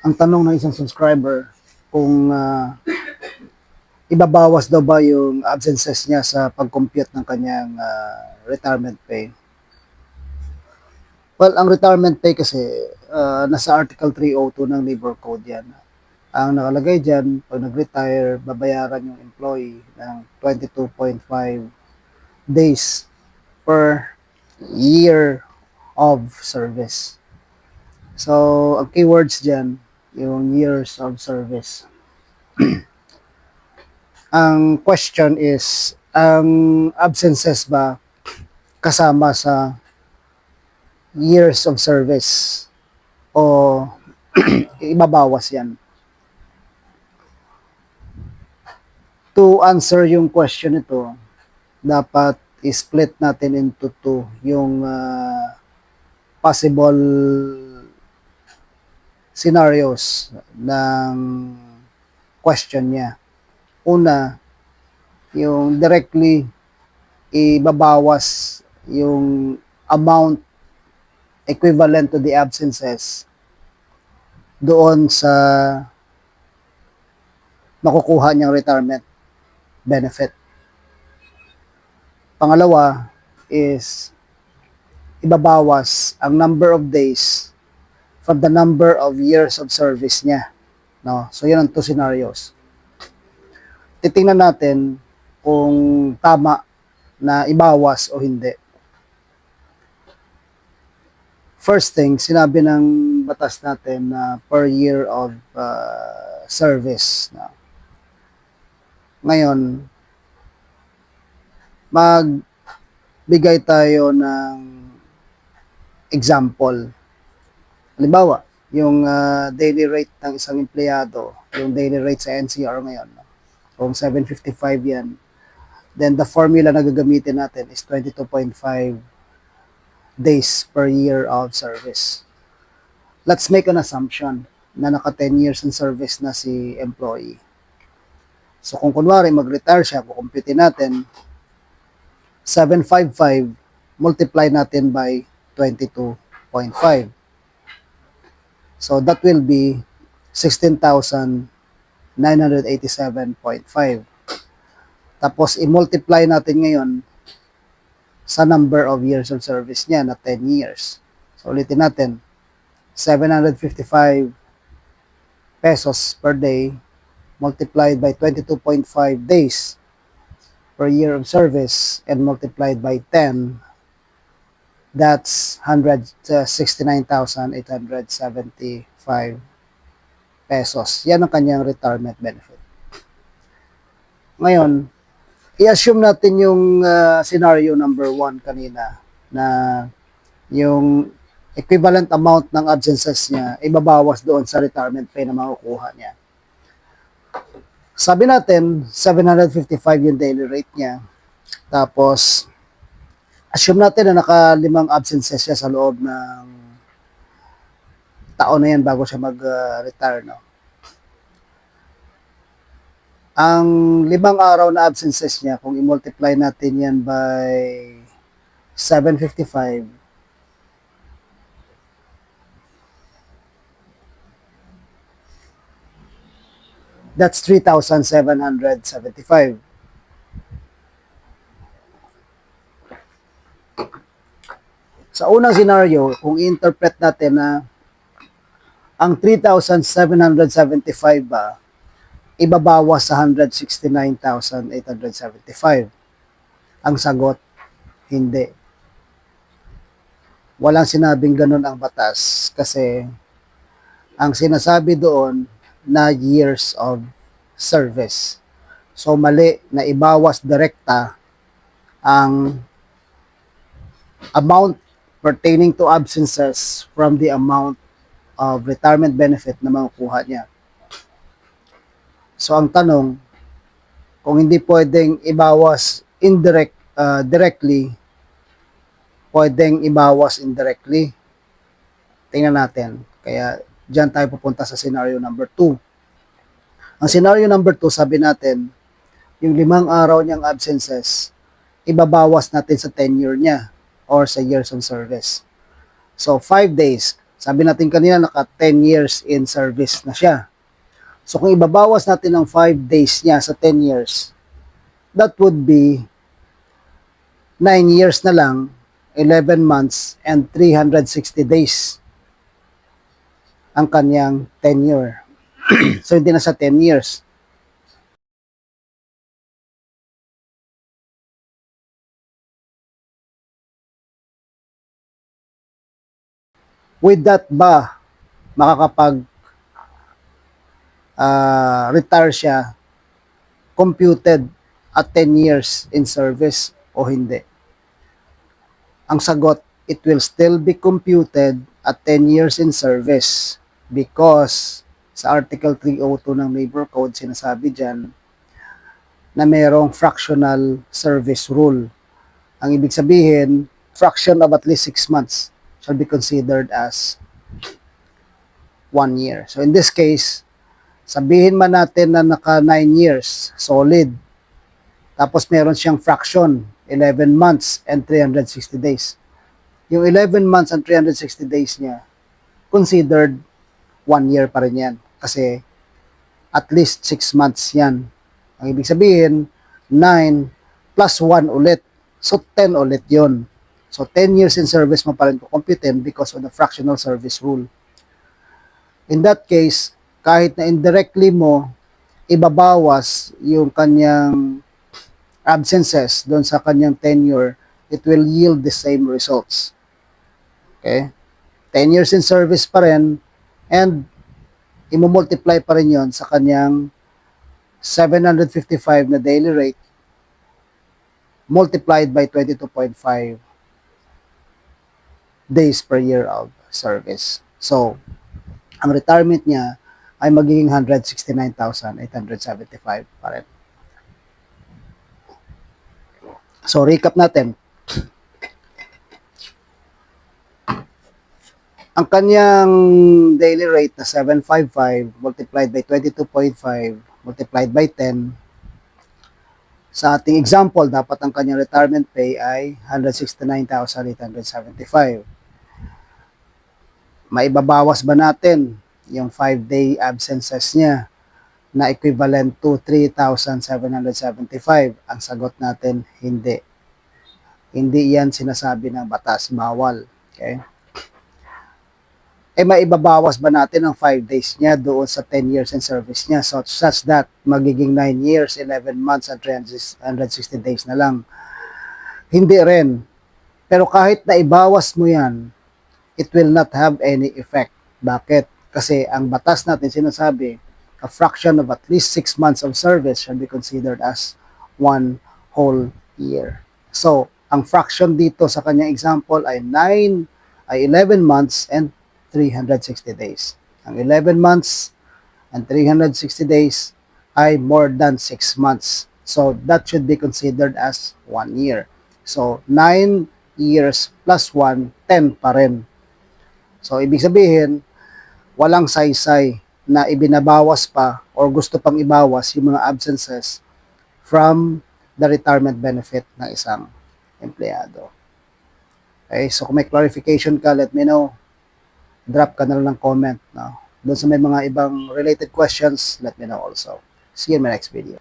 Ang tanong ng isang subscriber kung ibabawas daw ba yung absences niya sa pag-compute ng kanyang retirement pay. Well, ang retirement pay kasi nasa Article 302 ng Labor Code yan. Ang nakalagay dyan, pag nag-retire, babayaran yung employee ng 22.5 days per year of service. So, ang keywords dyan, yung years of service. Ang question is, ang absences ba kasama sa years of service o ibabawas yan? To answer yung question ito, dapat i-split natin into two yung possible scenarios ng question niya. Una, yung directly ibabawas yung amount equivalent to the absences doon sa makukuha niyang retirement benefit. Pangalawa is ibabawas ang number of days from the number of years of service niya. No? So, yun ang two scenarios. Titingnan natin kung tama na ibawas o hindi. First thing, sinabi ng batas natin na per year of service. No? Ngayon, magbigay tayo ng example. Halimbawa, yung daily rate ng isang empleyado, yung daily rate sa NCR ngayon, no? Kung 755 yan, then the formula na gagamitin natin is 22.5 days per year of service. Let's make an assumption na naka 10 years in service na si employee. So kung kunwari mag-retire siya, kukumpitin natin 755 multiply natin by 22.5. So that will be 16,987.5. Tapos i-multiply natin ngayon sa number of years of service niya na 10 years. So ulitin natin, 755 pesos per day multiplied by 22.5 days per year of service and multiplied by 10, that's 169,875 pesos. Yan ang kanyang retirement benefit. Ngayon, i-assume natin yung scenario number 1 kanina na yung equivalent amount ng absences niya ibabawas doon sa retirement pay na makukuha niya. Sabi natin, 755 yung daily rate niya. Tapos, assume natin na naka-5 absences siya sa loob ng taon na yan bago siya mag-retire, no? Ang 5 araw na absences niya, kung i-multiply natin yan by 755, that's 3,775. Sa unang scenario, kung i-interpret natin na ang 3,775 ba, ibabawas sa 169,875. Ang sagot, hindi. Walang sinabing ganun ang batas kasi ang sinasabi doon na years of service. So mali na ibawas direkta ang amount pertaining to absences from the amount of retirement benefit na makukuha niya. So ang tanong, kung hindi pwedeng ibawas directly, pwedeng ibawas indirectly. Tingnan natin. Kaya diyan tayo pupunta sa scenario number 2. Ang scenario number 2, sabi natin, yung 5 araw niyang absences, ibabawas natin sa tenure niya or sa years of service. So 5 days, Sabi natin kanina, naka 10 years in service na siya. So kung ibabawas natin ang 5 days niya sa 10 years, that would be 9 years na lang, 11 months, and 360 days ang kanyang tenure. So hindi na sa 10 years. With that ba, makakapag retire siya computed at 10 years in service o hindi? Ang sagot, it will still be computed at 10 years in service because sa Article 302 ng Labor Code, sinasabi dyan na mayroong fractional service rule. Ang ibig sabihin, fraction of at least 6 months shall be considered as 1 year. So in this case, sabihin man natin na naka 9 years, solid. Tapos meron siyang fraction, 11 months and 360 days. Yung 11 months and 360 days niya, considered 1 year pa rin yan. Kasi at least 6 months yan. Ang ibig sabihin, 9 plus 1 ulit. So 10 ulit yon. So 10 years in service mo pa rin kukumputin because of the fractional service rule. In that case, kahit na indirectly mo ibabawas yung kanyang absences doon sa kanyang tenure, it will yield the same results. Okay? 10 years in service pa rin and imumultiply pa rin yon sa kanyang 755 na daily rate multiplied by 22.5 days per year of service. So, ang retirement niya ay magiging 169,875 pa rin. So, recap natin. Ang kanyang daily rate na 755 multiplied by 22.5 multiplied by 10, sa ating example, dapat ang kanyang retirement pay ay 169,875. Maibabawas ba natin yung 5-day absences niya na equivalent to 3,775? Ang sagot natin, hindi. Hindi yan sinasabi ng batas, bawal. Okay? Maibabawas ba natin ang 5 days niya doon sa 10 years in service niya such that magiging 9 years, 11 months at 360 days na lang? Hindi rin. Pero kahit na ibawas mo yan, it will not have any effect. Bakit? Kasi ang batas natin sinasabi, a fraction of at least 6 months of service shall be considered as 1 whole year. So, ang fraction dito sa kanyang example ay 11 months and 360 days. Ang 11 months and 360 days ay more than 6 months. So, that should be considered as 1 year. So, 9 years plus 1, 10 pa rin. So, ibig sabihin, walang saysay na ibinabawas pa or gusto pang ibawas yung mga absences from the retirement benefit ng isang empleyado. Okay, so kung may clarification ka, let me know. Drop ka na lang ng comment. No? Doon sa may mga ibang related questions, let me know also. See you in my next video.